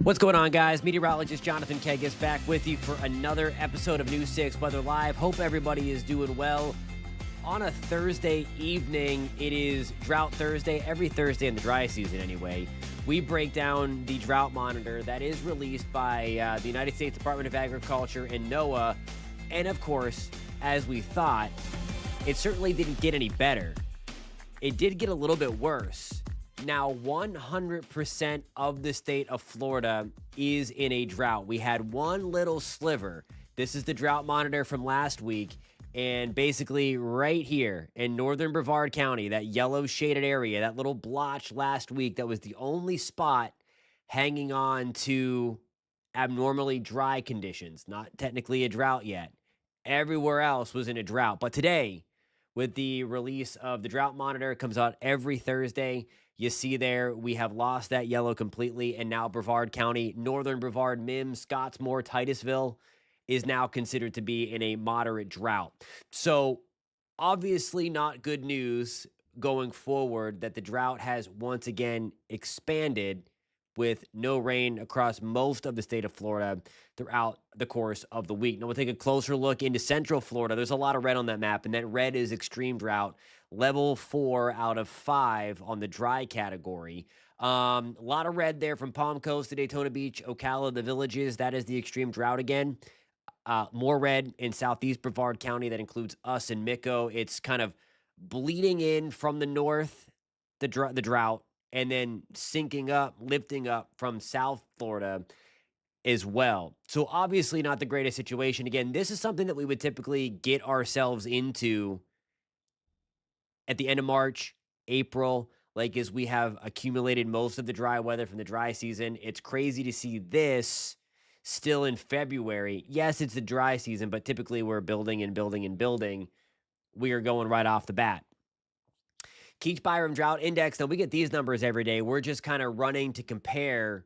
What's going on, guys? Meteorologist Jonathan Kegges back with you for another episode of News 6 Weather Live. Hope everybody is doing well. On a Thursday evening, it is Drought Thursday. Every Thursday in the dry season, anyway, we break down the drought monitor that is released by the United States Department of Agriculture and NOAA. And of course, as we thought, it certainly didn't get any better. It did get a little bit worse. Now, 100% of the state of Florida is in a drought. We had one little sliver. This is the drought monitor from last week. And basically right here in northern Brevard County, that yellow shaded area, that little blotch last week, that was the only spot hanging on to abnormally dry conditions. Not technically a drought yet. Everywhere else was in a drought. But today, with the release of the drought monitor, it comes out every Thursday. You see there, we have lost that yellow completely, and now Brevard County, northern Brevard, Mims, Scottsmore, Titusville is now considered to be in a moderate drought. So obviously not good news going forward that the drought has once again expanded with no rain across most of the state of Florida throughout the course of the week. Now we'll take a closer look into central Florida. There's a lot of red on that map, and that red is extreme drought. Level 4 out of 5 on the dry category. A lot of red there from Palm Coast to Daytona Beach, Ocala, the Villages. That is the extreme drought again. More red in southeast Brevard County. That includes us and Mico. It's kind of bleeding in from the north, the drought, and then sinking up, lifting up from South Florida as well. So obviously not the greatest situation. Again, this is something that we would typically get ourselves into at the end of March, April, like as we have accumulated most of the dry weather from the dry season. It's crazy to see this still in February. Yes, it's the dry season, but typically we're building and building and building. We are going right off the bat. Keach Byram Drought Index. Now, we get these numbers every day. We're just kind of running to compare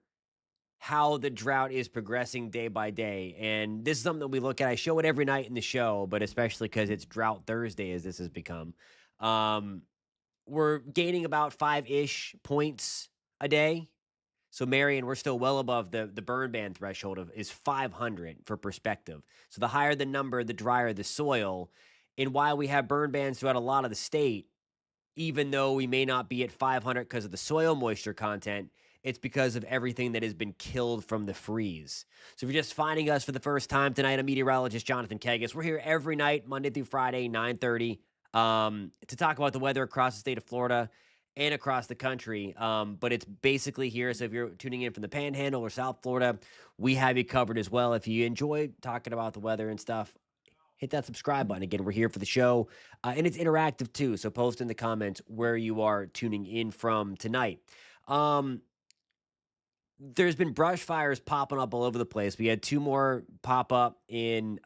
how the drought is progressing day by day. And this is something that we look at. I show it every night in the show, but especially because it's Drought Thursday, as this has become. We're gaining about 5-ish points a day. So, Marion, we're still well above the burn ban threshold is 500 for perspective. So the higher the number, the drier the soil. And while we have burn bans throughout a lot of the state, even though we may not be at 500 because of the soil moisture content, it's because of everything that has been killed from the freeze. So if you're just finding us for the first time tonight, I'm meteorologist Jonathan Kegges. We're here every night, Monday through Friday, 9:30, to talk about the weather across the state of Florida and across the country. But it's basically here. So if you're tuning in from the Panhandle or South Florida, we have you covered as well. If you enjoy talking about the weather and stuff, hit that subscribe button. Again, we're here for the show, and it's interactive too. So post in the comments where you are tuning in from tonight. There's been brush fires popping up all over the place. We had 2 more pop up in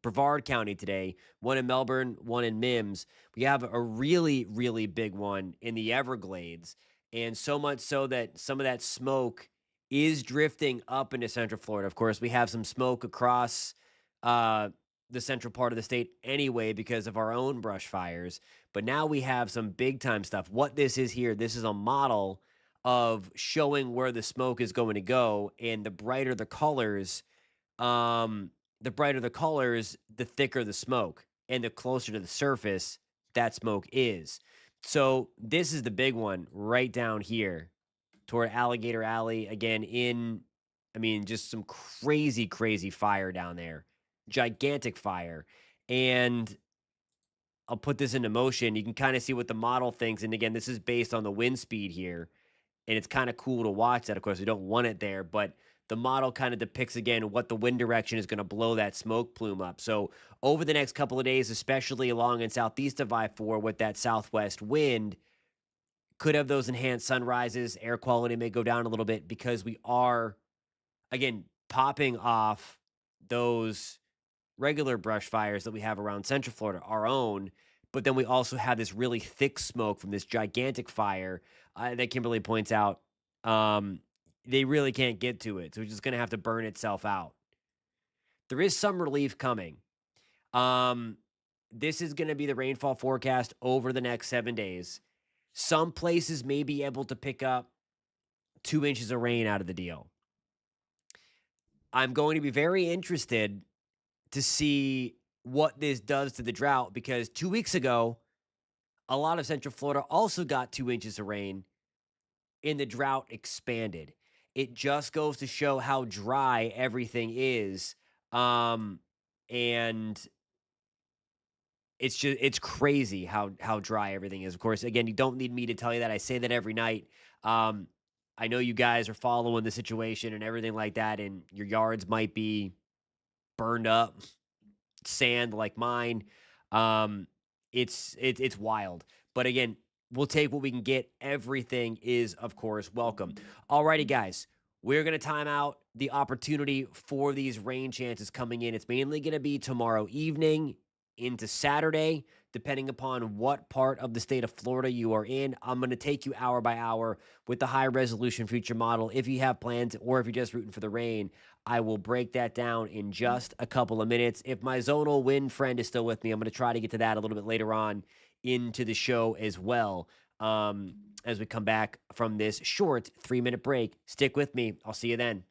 Brevard County today, one in Melbourne, one in Mims. We have a really, really big one in the Everglades, and so much so that some of that smoke is drifting up into central Florida. Of course, we have some smoke across the central part of the state anyway because of our own brush fires, but now we have some big time stuff. What this is here, this is a model of showing where the smoke is going to go, and the brighter the colors, the thicker the smoke, and the closer to the surface that smoke is. So this is the big one right down here toward Alligator Alley. Again, just some crazy, crazy fire down there. Gigantic fire. And I'll put this into motion. You can kind of see what the model thinks. And again, this is based on the wind speed here. And it's kind of cool to watch that. Of course, we don't want it there, but the model kind of depicts, again, what the wind direction is going to blow that smoke plume up. So over the next couple of days, especially along and southeast of I-4 with that southwest wind, could have those enhanced sunrises. Air quality may go down a little bit because we are, again, popping off those regular brush fires that we have around Central Florida, our own. But then we also have this really thick smoke from this gigantic fire that Kimberly points out. They really can't get to it. So it's just going to have to burn itself out. There is some relief coming. This is going to be the rainfall forecast over the next 7 days. Some places may be able to pick up 2 inches of rain out of the deal. I'm going to be very interested to see what this does to the drought because 2 weeks ago, a lot of Central Florida also got 2 inches of rain and the drought expanded. It just goes to show how dry everything is. And it's crazy how dry everything is. Of course, again, you don't need me to tell you that. I say that every night. Um, I know you guys are following the situation and everything like that, and your yards might be burned up, sand like mine. Um, it's wild. But again, we'll take what we can get. Everything is, of course, welcome. Alrighty, guys. We're going to time out the opportunity for these rain chances coming in. It's mainly going to be tomorrow evening into Saturday, depending upon what part of the state of Florida you are in. I'm going to take you hour by hour with the high resolution future model. If you have plans or if you're just rooting for the rain, I will break that down in just a couple of minutes. If my zonal wind friend is still with me, I'm going to try to get to that a little bit later on into the show as well. As we come back from this short 3-minute break. Stick with me. I'll see you then.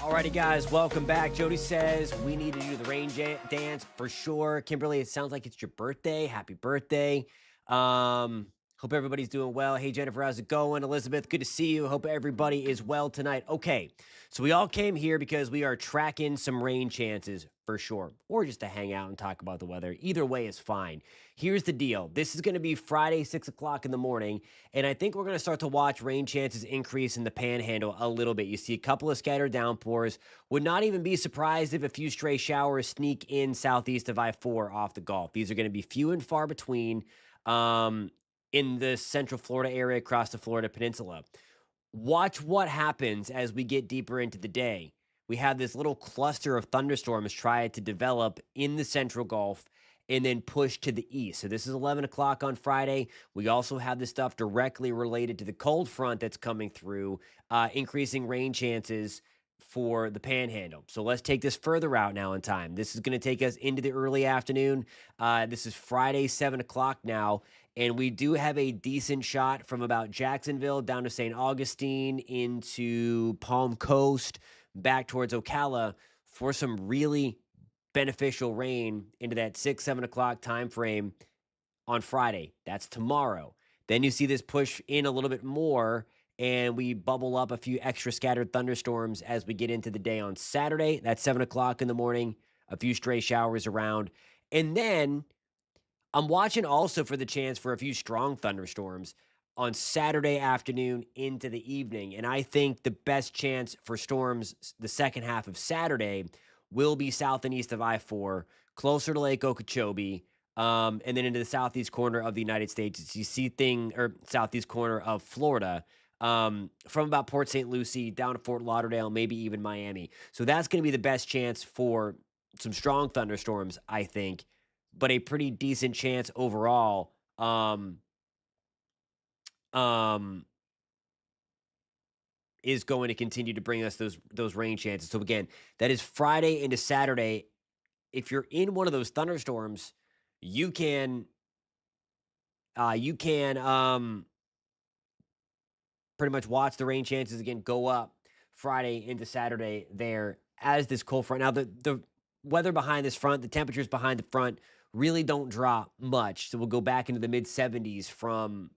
Alrighty, guys, welcome back. Jody says we need to do the rain dance for sure. Kimberly, it sounds like it's your birthday. Happy birthday. Hope everybody's doing well. Hey, Jennifer, how's it going? Elizabeth, good to see you. Hope everybody is well tonight. Okay, so we all came here because we are tracking some rain chances for sure, or just to hang out and talk about the weather. Either way is fine. Here's the deal. This is going to be Friday, 6 o'clock in the morning, and I think we're going to start to watch rain chances increase in the panhandle a little bit. You see a couple of scattered downpours. Would not even be surprised if a few stray showers sneak in southeast of I-4 off the Gulf. These are going to be few and far between. in the central Florida area across the Florida Peninsula. Watch what happens as we get deeper into the day. We have this little cluster of thunderstorms try to develop in the central Gulf and then push to the east. So this is 11 o'clock on Friday. We also have this stuff directly related to the cold front that's coming through, increasing rain chances for the panhandle. So let's take this further out now in time. This is going to take us into the early afternoon. This is Friday, 7 o'clock now. And we do have a decent shot from about Jacksonville down to St. Augustine into Palm Coast, back towards Ocala for some really beneficial rain into that 6, 7 o'clock time frame on Friday. That's tomorrow. Then you see this push in a little bit more, and we bubble up a few extra scattered thunderstorms as we get into the day on Saturday. That's 7 o'clock in the morning, a few stray showers around. And then I'm watching also for the chance for a few strong thunderstorms on Saturday afternoon into the evening. And I think the best chance for storms the second half of Saturday will be south and east of I-4, closer to Lake Okeechobee, and then into the southeast corner of the United States. You see southeast corner of Florida, from about Port St. Lucie down to Fort Lauderdale, maybe even Miami. So that's going to be the best chance for some strong thunderstorms, I think, but a pretty decent chance overall. Is going to continue to bring us those rain chances. So again, that is Friday into Saturday. If you're in one of those thunderstorms, you can pretty much watch the rain chances again go up Friday into Saturday there as this cold front. Now the weather behind this front, the temperatures behind the front really don't drop much. So we'll go back into the mid 70s from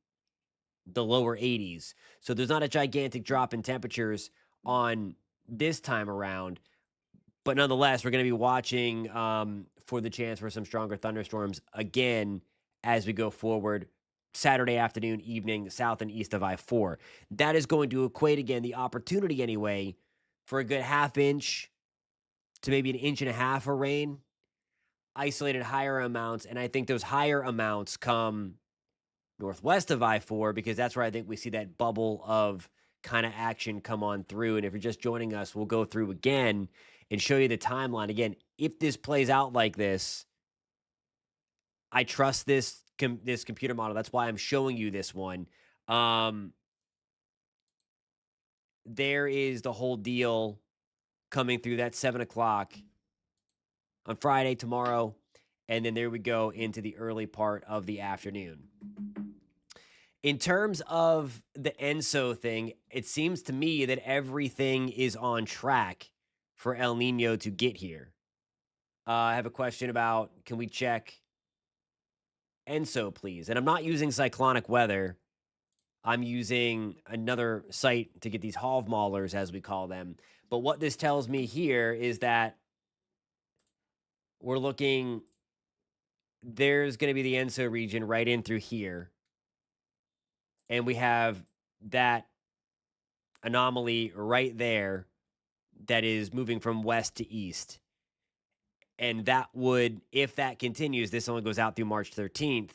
the lower 80s. So there's not a gigantic drop in temperatures on this time around. But nonetheless, we're going to be watching for the chance for some stronger thunderstorms again as we go forward Saturday afternoon, evening, south and east of I-4. That is going to equate again the opportunity anyway for a good half inch to maybe an inch and a half of rain, isolated higher amounts. And I think those higher amounts come northwest of I-4 because that's where I think we see that bubble of kind of action come on through. And if you're just joining us, we'll go through again and show you the timeline. Again, if this plays out like this, I trust this computer model. That's why I'm showing you this one. There is the whole deal coming through that 7 o'clock on Friday, tomorrow. And then there we go into the early part of the afternoon. In terms of the ENSO thing, it seems to me that everything is on track for El Nino to get here. I have a question about, can we check ENSO, please? And I'm not using cyclonic weather. I'm using another site to get these halv maulers, as we call them. But what this tells me here is that we're looking, there's going to be the ENSO region right in through here. And we have that anomaly right there that is moving from west to east. And that would, if that continues, this only goes out through March 13th.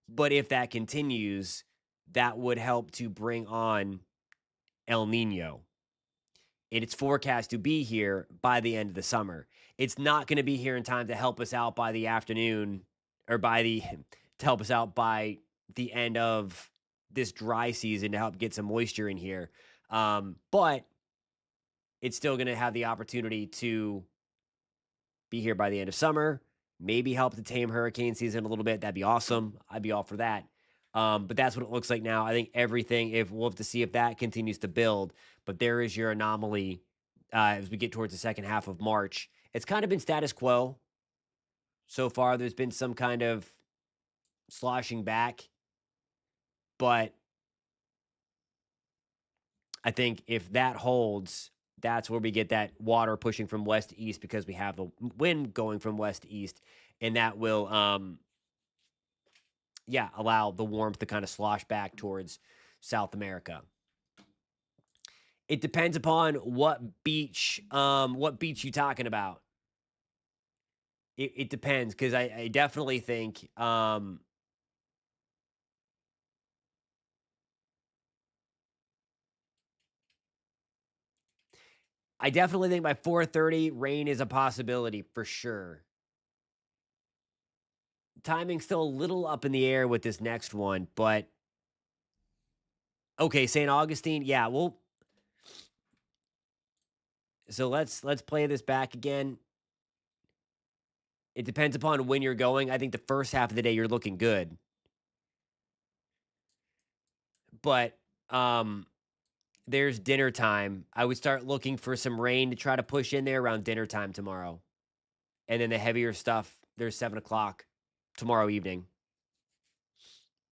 But if that continues, that would help to bring on El Nino. And it's forecast to be here by the end of the summer. It's not going to be here in time to help us out by the afternoon or to help us out by the end of this dry season to help get some moisture in here. But it's still going to have the opportunity to be here by the end of summer, maybe help to tame hurricane season a little bit. That'd be awesome. I'd be all for that. But that's what it looks like now. I think everything, if we'll have to see if that continues to build, but there is your anomaly as we get towards the second half of March. It's kind of been status quo so far. There's been some kind of sloshing back, but I think if that holds, that's where we get that water pushing from west to east because we have the wind going from west to east, and that will allow the warmth to kind of slosh back towards South America. It depends upon what beach you talking about. It depends, because I definitely think I definitely think by 4:30, rain is a possibility for sure. Timing's still a little up in the air with this next one, but okay, St. Augustine, yeah, well, so let's play this back again. It depends upon when you're going. I think the first half of the day you're looking good. But there's dinner time. I would start looking for some rain to try to push in there around dinner time tomorrow. And then the heavier stuff, there's 7 o'clock tomorrow evening.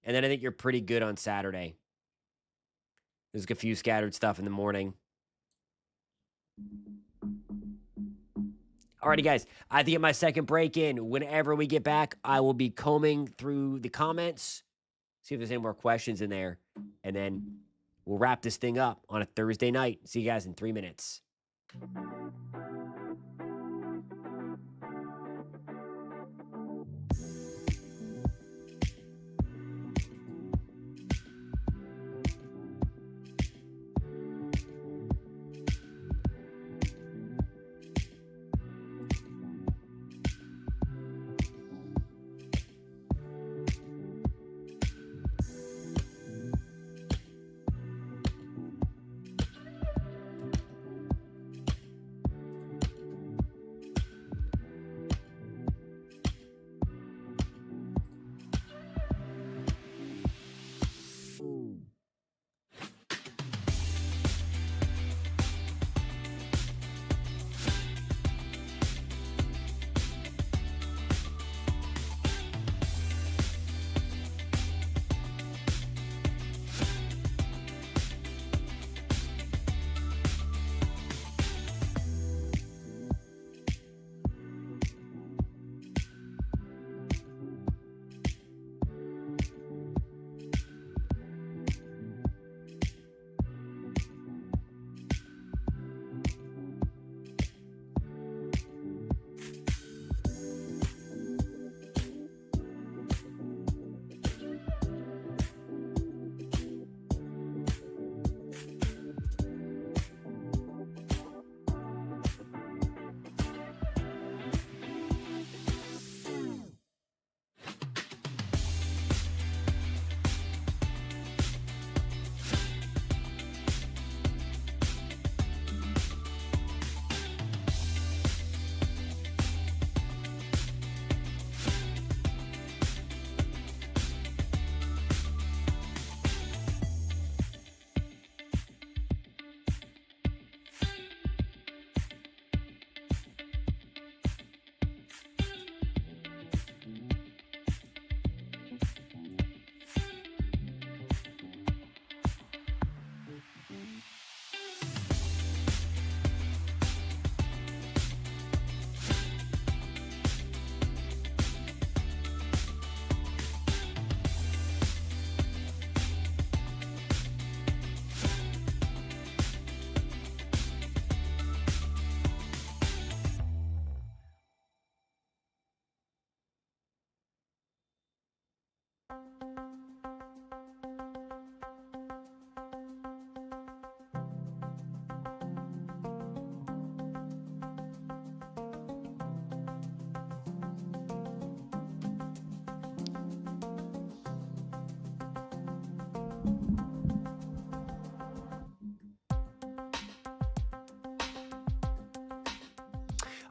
And then I think you're pretty good on Saturday. There's a few scattered stuff in the morning. Alrighty, guys. I think my second break in. Whenever we get back, I will be combing through the comments, see if there's any more questions in there, and then we'll wrap this thing up on a Thursday night. See you guys in 3 minutes.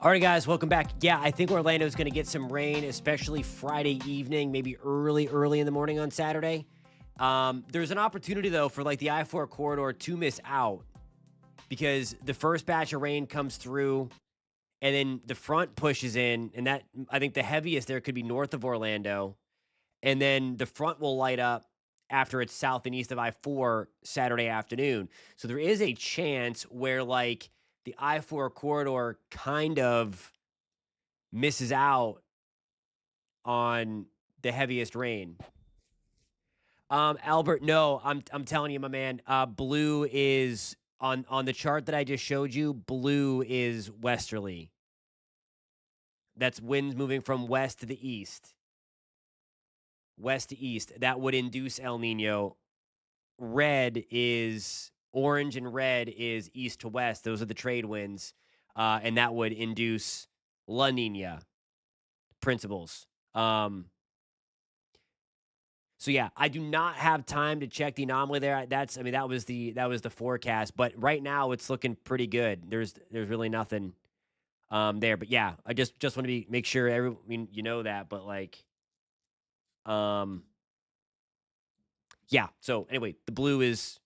All right, guys, welcome back. Yeah, I think Orlando's going to get some rain, especially Friday evening, maybe early in the morning on Saturday. There's an opportunity, though, for like the I-4 corridor to miss out because the first batch of rain comes through and then the front pushes in. And that, I think the heaviest there could be north of Orlando. And then the front will light up after it's south and east of I-4 Saturday afternoon. So there is a chance where like the I-4 corridor kind of misses out on the heaviest rain. Albert, no, I'm telling you, my man, blue is on the chart that I just showed you, blue is westerly. That's winds moving from west to the east. West to east. That would induce El Nino. Red is Orange and red is east to west. Those are the trade winds, and that would induce La Nina principles. So yeah, I do not have time to check the anomaly there. That was the forecast, but right now it's looking pretty good. There's really nothing there, but yeah, I just want to make sure you know that, but like um yeah. So anyway, the blue is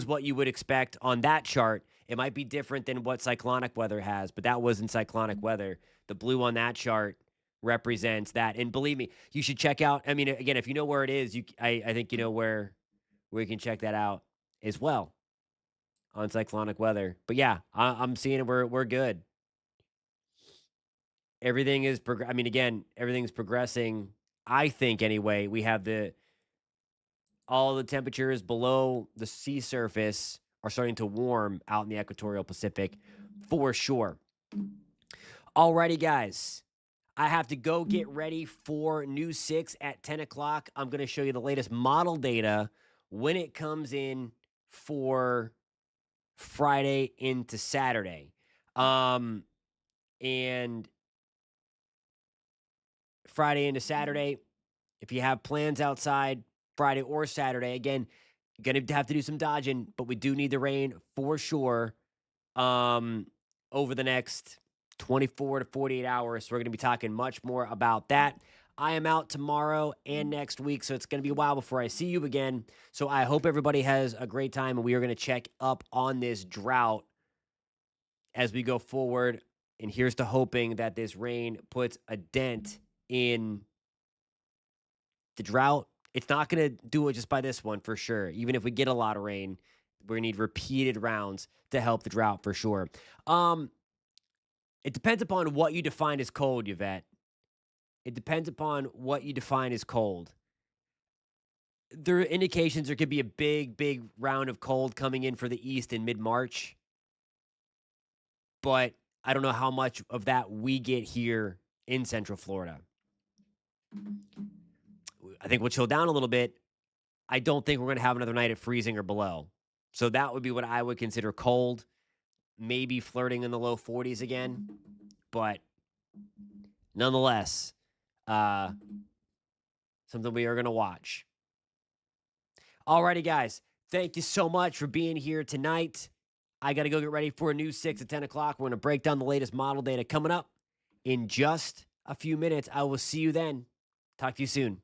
what you would expect on that chart. It might be different than what cyclonic weather has, but that wasn't cyclonic weather. The blue on that chart represents that. And believe me, you should check out. I mean, again, if you know where it is, I think you know where you can check that out as well on cyclonic weather. But yeah, I'm seeing it. We're good. Everything is again, everything's progressing. I think anyway. We have all the temperatures below the sea surface are starting to warm out in the equatorial Pacific for sure. Alrighty, guys. I have to go get ready for News 6 at 10 o'clock. I'm going to show you the latest model data when it comes in for Friday into Saturday. And Friday into Saturday, if you have plans outside Friday or Saturday, again, going to have to do some dodging, but we do need the rain for sure over the next 24 to 48 hours. So we're going to be talking much more about that. I am out tomorrow and next week, so it's going to be a while before I see you again. So I hope everybody has a great time, and we are going to check up on this drought as we go forward. And here's to hoping that this rain puts a dent in the drought. It's not going to do it just by this one for sure. Even if we get a lot of rain, we're going to need repeated rounds to help the drought for sure. It depends upon what you define as cold, Yvette. It depends upon what you define as cold. There are indications there could be a big round of cold coming in for the East in mid-March. But I don't know how much of that we get here in Central Florida. I think we'll chill down a little bit. I don't think we're going to have another night at freezing or below. So that would be what I would consider cold. Maybe flirting in the low 40s again. But nonetheless, something we are going to watch. Alrighty, guys. Thank you so much for being here tonight. I got to go get ready for a News 6 at 10 o'clock. We're going to break down the latest model data coming up in just a few minutes. I will see you then. Talk to you soon.